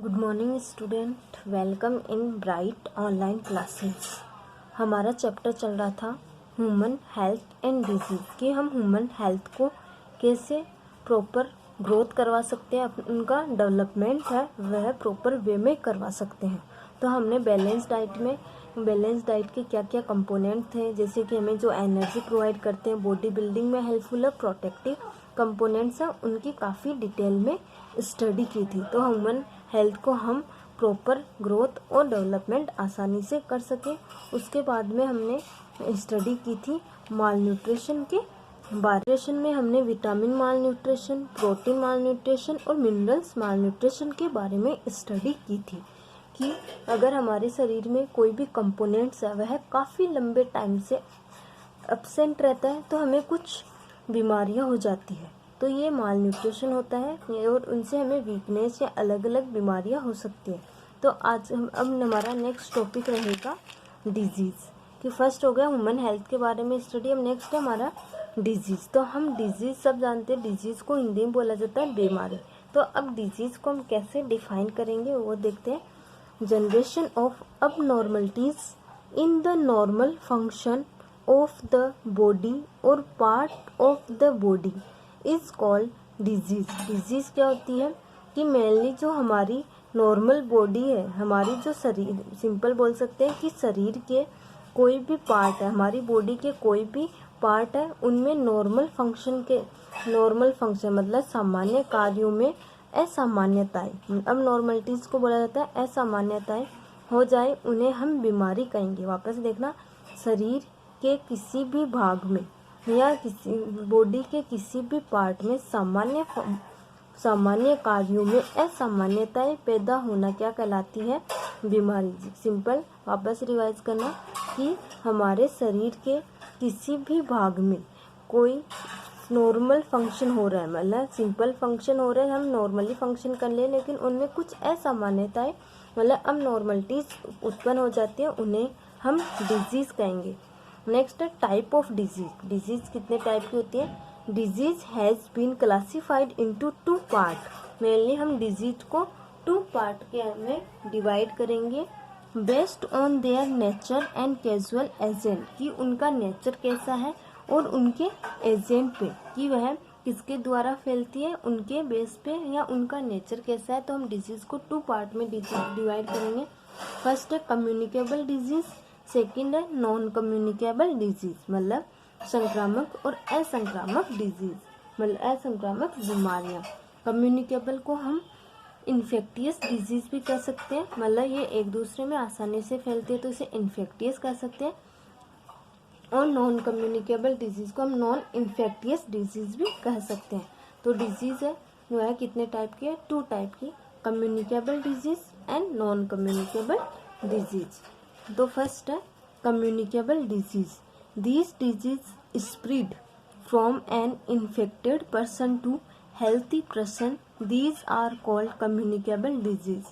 Good morning student, welcome in bright online classes. हमारा chapter चल रहा था ह्यूमन हेल्थ एंड डिजीज़ कि हम ह्यूमन हेल्थ को कैसे प्रॉपर ग्रोथ करवा सकते हैं, उनका डेवलपमेंट है वह प्रॉपर वे में करवा सकते हैं। तो हमने बैलेंस डाइट के क्या क्या कंपोनेंट थे, जैसे कि हमें जो एनर्जी प्रोवाइड करते हैं, बॉडी बिल्डिंग में हेल्पफुल है, प्रोटेक्टिव कंपोनेंट्स हैं, उनकी काफ़ी डिटेल में स्टडी की थी। तो ह्यूमन हेल्थ को हम प्रॉपर ग्रोथ और डेवलपमेंट आसानी से कर सकें। उसके बाद में हमने स्टडी की थी माल न्यूट्रिशन के बारे में। हमने विटामिन माल न्यूट्रिशन, प्रोटीन माल न्यूट्रिशन और मिनरल्स माल न्यूट्रिशन के बारे में स्टडी की थी कि अगर हमारे शरीर में कोई भी कंपोनेंट्स है वह काफ़ी लंबे टाइम से एब्सेंट रहता है तो हमें कुछ बीमारियां हो जाती है, तो ये माल न्यूट्रिशन होता है और उनसे हमें वीकनेस या अलग अलग बीमारियां हो सकती हैं। तो आज अब हमारा नेक्स्ट टॉपिक रहेगा डिजीज़ कि फर्स्ट हो गया ह्यूमन हेल्थ के बारे में स्टडी। अब नेक्स्ट है हमारा डिजीज़। तो हम डिजीज़ सब जानते हैं, डिजीज़ को हिंदी में बोला जाता है बीमारी। तो अब डिजीज़ को हम कैसे डिफाइन करेंगे वो देखते हैं। Generation of abnormalities in the normal function of the body और part of the body is called disease. Disease क्या होती है कि मेनली जो हमारी नॉर्मल बॉडी है, हमारी जो शरीर, सिंपल बोल सकते हैं कि शरीर के कोई भी पार्ट है, हमारी बॉडी के कोई भी पार्ट है, उनमें नॉर्मल फंक्शन मतलब सामान्य कार्यों में असामान्यताएं, अब नॉर्मलिटीज को बोला जाता है असामान्यताएं हो जाए, उन्हें हम बीमारी कहेंगे। वापस देखना, शरीर के किसी भी भाग में या किसी बॉडी के किसी भी पार्ट में सामान्य कार्यों में असामान्यताएं पैदा होना क्या कहलाती है? बीमारी। सिंपल वापस रिवाइज करना कि हमारे शरीर के किसी भी भाग में कोई नॉर्मल फंक्शन हो रहा है, मतलब सिंपल फंक्शन हो रहा है, हम नॉर्मली फंक्शन कर ले, लेकिन उनमें कुछ असामान्यताएं मतलब अब नॉर्मलिटीज उत्पन्न हो जाती है, उन्हें हम डिजीज कहेंगे। नेक्स्ट है टाइप ऑफ डिजीज। डिजीज कितने टाइप की होती है? Disease has been classified into 2 part. Mainly हम डिजीज को 2 पार्ट के में डिवाइड करेंगे based on their nature and casual agent, कि उनका नेचर कैसा है और उनके एजेंट पे कि वह किसके द्वारा फैलती है, उनके बेस पे या उनका नेचर कैसा है। तो हम डिजीज को 2 पार्ट में डिवाइड करेंगे। फर्स्ट है कम्युनिकेबल डिजीज, सेकंड है नॉन कम्युनिकेबल डिजीज, मतलब संक्रामक और असंक्रामक डिजीज, मतलब असंक्रामक बीमारियां। कम्युनिकेबल को हम इन्फेक्टियस डिजीज भी कह सकते हैं, मतलब ये एक दूसरे में आसानी से फैलती है तो इसे इन्फेक्टियस कह सकते हैं। और नॉन कम्युनिकेबल डिजीज को हम नॉन इन्फेक्टियस डिजीज भी कह सकते हैं। तो डिजीज है जो है कितने टाइप की है? 2 टाइप की, communicable disease and non communicable disease. तो फर्स्ट है communicable disease. This disease spread from an infected person to healthy person, these are called communicable disease.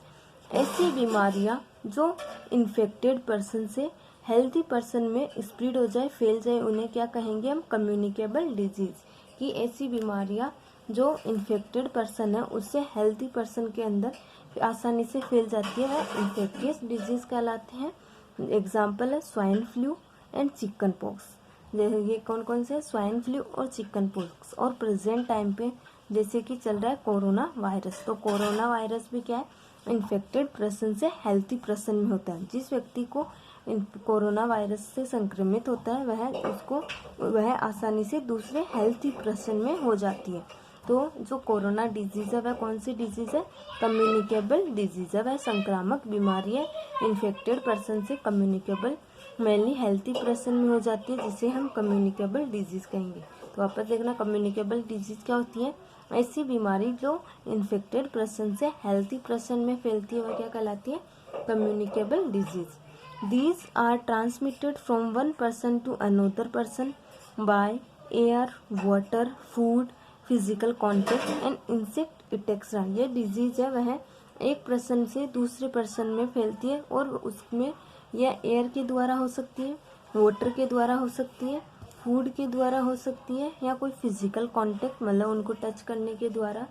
ऐसी बीमारियां जो इन्फेक्टेड पर्सन से हेल्थी पर्सन में स्प्रेड हो जाए, फैल जाए, उन्हें क्या कहेंगे हम? Communicable disease. कि ऐसी बीमारियां जो इन्फेक्टेड पर्सन है उससे हेल्थी पर्सन के अंदर आसानी से फैल जाती है, वह इन्फेक्टियस डिजीज कहलाते हैं। एग्जाम्पल है swine flu and chicken pox. ये कौन कौन से? स्वाइन फ्लू और चिकन पॉक्स। और प्रेजेंट टाइम पे जैसे कि चल रहा है कोरोना वायरस, तो कोरोना वायरस भी क्या है? इन्फेक्टेड पर्सन से हेल्थी पर्सन में होता है। जिस व्यक्ति को कोरोना वायरस से संक्रमित होता है वह आसानी से दूसरे हेल्थी पर्सन में हो जाती है। तो जो कोरोना डिजीज है वह कौन सी डिजीज है? कम्युनिकेबल डिजीज है, वह संक्रामक बीमारी है, इन्फेक्टेड पर्सन से कम्युनिकेबल मेनली हेल्थी पर्सन में हो जाती है, जिसे हम कम्युनिकेबल डिजीज कहेंगे। तो वापस देखना, कम्युनिकेबल डिजीज क्या होती है? ऐसी बीमारी जो इन्फेक्टेड पर्सन से हेल्थी पर्सन में फैलती है, वह क्या कहलाती है? Communicable disease. These are transmitted from one person to another person by air, water, food, physical contact and insect इटेक्सा। ये डिजीज है वह एक पर्सन से दूसरे पर्सन में फैलती है और उसमें यह एयर के द्वारा हो सकती है, वाटर के द्वारा हो सकती है, फूड के द्वारा हो सकती है, या कोई फिजिकल कॉन्टेक्ट मतलब उनको टच करने के द्वारा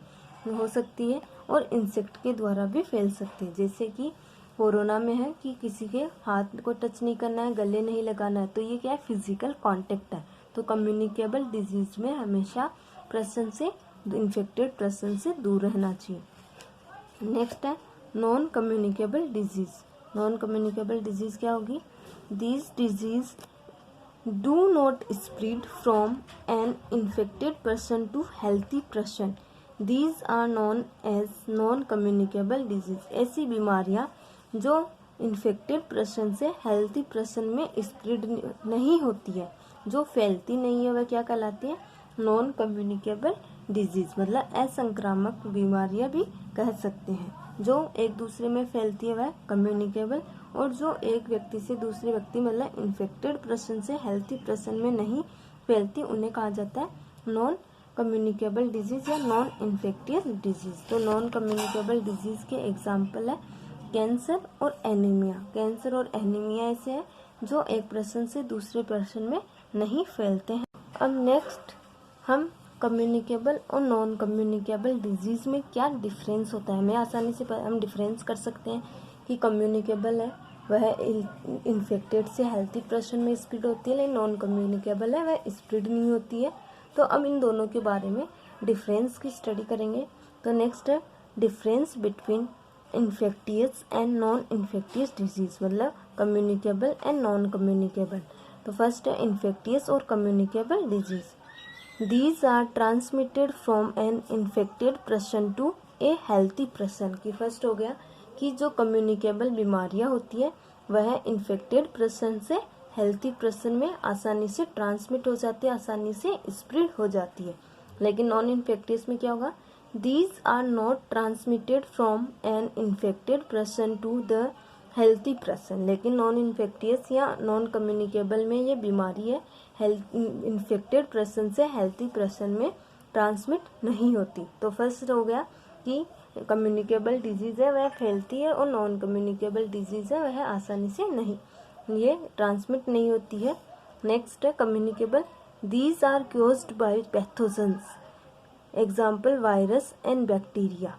हो सकती है, और इंसेक्ट के द्वारा भी फैल सकती है। जैसे कि कोरोना में है कि किसी के हाथ को टच नहीं करना है, गले नहीं लगाना है, तो ये क्या है, फिजिकल कांटेक्ट है। तो कम्युनिकेबल डिजीज में हमेशा पर्सन से, इन्फेक्टेड पर्सन से दूर रहना चाहिए। नेक्स्ट है non communicable disease. Non communicable disease क्या होगी? These disease do not spread from an infected person to healthy person, these are known as non communicable disease. ऐसी बीमारियां जो इन्फेक्टेड पर्सन से हेल्थी पर्सन में स्प्रेड नहीं होती है, जो फैलती नहीं है, वह क्या कहलाती है? Non communicable disease. मतलब असंक्रामक बीमारियां भी कह सकते हैं। जो एक दूसरे में फैलती है वह कम्युनिकेबल, और जो एक व्यक्ति से दूसरे व्यक्ति मतलब इन्फेक्टेड पर्सन से हेल्थी पर्सन में नहीं फैलती, उन्हें कहा जाता है नॉन कम्युनिकेबल डिजीज या नॉन इन्फेक्टियस डिजीज। तो नॉन कम्युनिकेबल डिजीज के एग्जाम्पल है कैंसर और एनीमिया। कैंसर और एनीमिया ऐसे है जो एक पर्सन से दूसरे पर्सन में नहीं फैलते हैं। अब नेक्स्ट हम कम्युनिकेबल और नॉन कम्युनिकेबल डिजीज में क्या डिफरेंस होता है, हमें आसानी से हम डिफरेंस कर सकते हैं कि कम्युनिकेबल है वह इन्फेक्टेड से हेल्थी पर्सन में स्प्रेड होती है, लेकिन नॉन कम्युनिकेबल है वह स्प्रेड नहीं होती है। तो अब इन दोनों के बारे में डिफरेंस की स्टडी करेंगे। तो नेक्स्ट है difference between infectious and non infectious disease, मतलब कम्युनिकेबल एंड नॉन कम्युनिकेबल। तो फर्स्ट है इन्फेक्टियस और communicable disease. These are transmitted from an infected person to a healthy person। की फर्स्ट हो गया कि जो कम्युनिकेबल बीमारियां होती है वह इन्फेक्टेड पर्सन से हेल्थी पर्सन में आसानी से ट्रांसमिट हो जाती है, आसानी से स्प्रेड हो जाती है। लेकिन नॉन इन्फेक्टियस में क्या होगा? These are not transmitted from an infected person to the healthy person. लेकिन नॉन इन्फेक्टियस या नॉन कम्युनिकेबल में ये बीमारी है इन्फेक्टेड पर्सन से हेल्थी पर्सन में ट्रांसमिट नहीं होती। तो फर्स्ट हो गया कि कम्युनिकेबल डिजीज है वह फैलती है, और नॉन कम्युनिकेबल डिजीज है वह आसानी से नहीं, ये ट्रांसमिट नहीं होती है। नेक्स्ट है communicable. These are caused by pathogens, example virus and bacteria.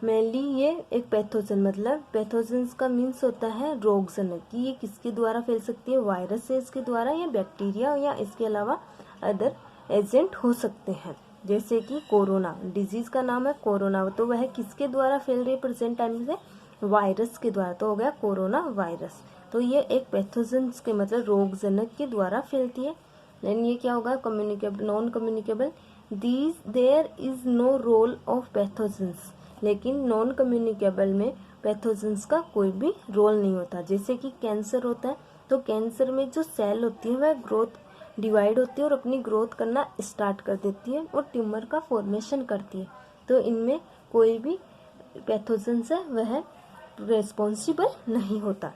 Mainly ये एक पैथोजन, मतलब पैथोजेंस का मीन्स होता है रोगजनक, कि ये किसके द्वारा फैल सकती है? वायरस से इसके द्वारा, या बैक्टीरिया, या इसके अलावा अदर एजेंट हो सकते हैं। जैसे कि कोरोना डिजीज का नाम है कोरोना, तो वह किसके द्वारा फैल रही है प्रेजेंट टाइम से? वायरस के द्वारा, तो हो गया कोरोना वायरस। तो ये एक पैथोजेंस के मतलब रोगजनक के द्वारा फैलती है। लेकिन ये क्या होगा? Communicable, non communicable. There is no role of pathogens, लेकिन नॉन कम्युनिकेबल में पैथोजेंस का कोई भी रोल नहीं होता। जैसे कि कैंसर होता है, तो कैंसर में जो सेल होती है वह ग्रोथ डिवाइड होती है और अपनी ग्रोथ करना स्टार्ट कर देती है और ट्यूमर का फॉर्मेशन करती है। तो इनमें कोई भी पैथोजेंस है वह रेस्पॉन्सिबल नहीं होता।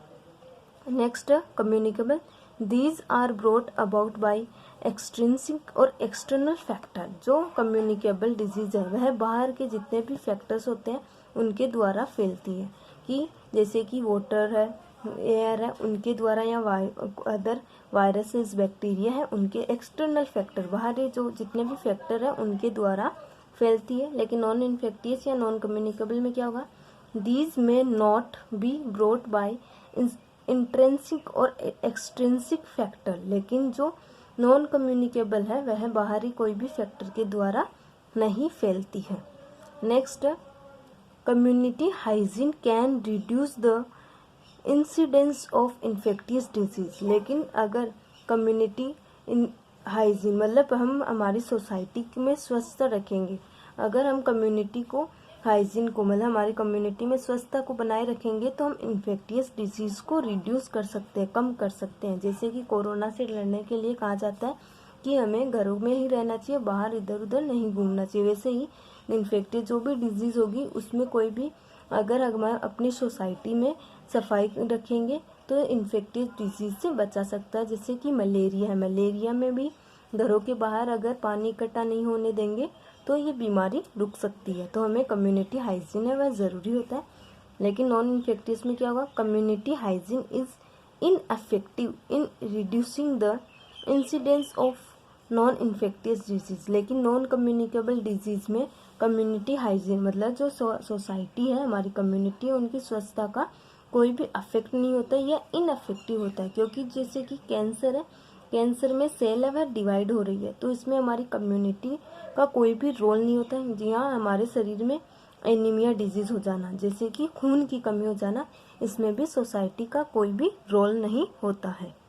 Next communicable. These are brought about by extrinsic और एक्सटर्नल फैक्टर। जो कम्युनिकेबल डिजीज है वह बाहर के जितने भी फैक्टर्स होते हैं उनके द्वारा फैलती है, कि जैसे कि वाटर है, एयर है, उनके द्वारा, या अदर वायरसेस बैक्टीरिया है, उनके एक्सटर्नल फैक्टर, बाहरी जो जितने भी फैक्टर है उनके द्वारा फैलती है। लेकिन नॉन इन्फेक्टियस या नॉन कम्युनिकेबल में क्या होगा? These may not be brought by intrinsic और एक्सट्रिंसिक फैक्टर। लेकिन जो नॉन कम्युनिकेबल है वह बाहरी कोई भी फैक्टर के द्वारा नहीं फैलती है। Next community hygiene can reduce the incidence of infectious disease. लेकिन अगर कम्युनिटी हाइजीन मतलब हम हमारी सोसाइटी में स्वस्थ रखेंगे, अगर हम कम्युनिटी को हाइजीन को मतलब हमारी कम्युनिटी में स्वच्छता को बनाए रखेंगे तो हम इन्फेक्टियस डिजीज को रिड्यूस कर सकते हैं, कम कर सकते हैं। जैसे कि कोरोना से लड़ने के लिए कहा जाता है कि हमें घरों में ही रहना चाहिए, बाहर इधर उधर नहीं घूमना चाहिए। वैसे ही इन्फेक्टियस जो भी डिजीज होगी उसमें कोई भी अगर हम अपनी सोसाइटी में सफाई रखेंगे तो इन्फेक्टियस डिजीज से बचा सकता है। जैसे कि मलेरिया है, मलेरिया में भी घरों के बाहर अगर पानी इकट्ठा नहीं होने देंगे तो ये बीमारी रुक सकती है। तो हमें कम्युनिटी हाइजीन है वह ज़रूरी होता है। लेकिन नॉन इन्फेक्टियस में क्या होगा? Community hygiene is ineffective in reducing the incidence of non infectious disease. लेकिन नॉन कम्युनिकेबल डिजीज में कम्युनिटी हाइजीन मतलब जो सोसाइटी है, हमारी कम्युनिटी है, उनकी स्वच्छता का कोई भी अफेक्ट नहीं होता है या इनअफेक्टिव होता है। क्योंकि जैसे कि कैंसर है, कैंसर में सेल है वह डिवाइड हो रही है, तो इसमें हमारी कम्युनिटी का कोई भी रोल नहीं होता है। जी हाँ, हमारे शरीर में एनीमिया डिजीज़ हो जाना, जैसे कि खून की कमी हो जाना, इसमें भी सोसाइटी का कोई भी रोल नहीं होता है।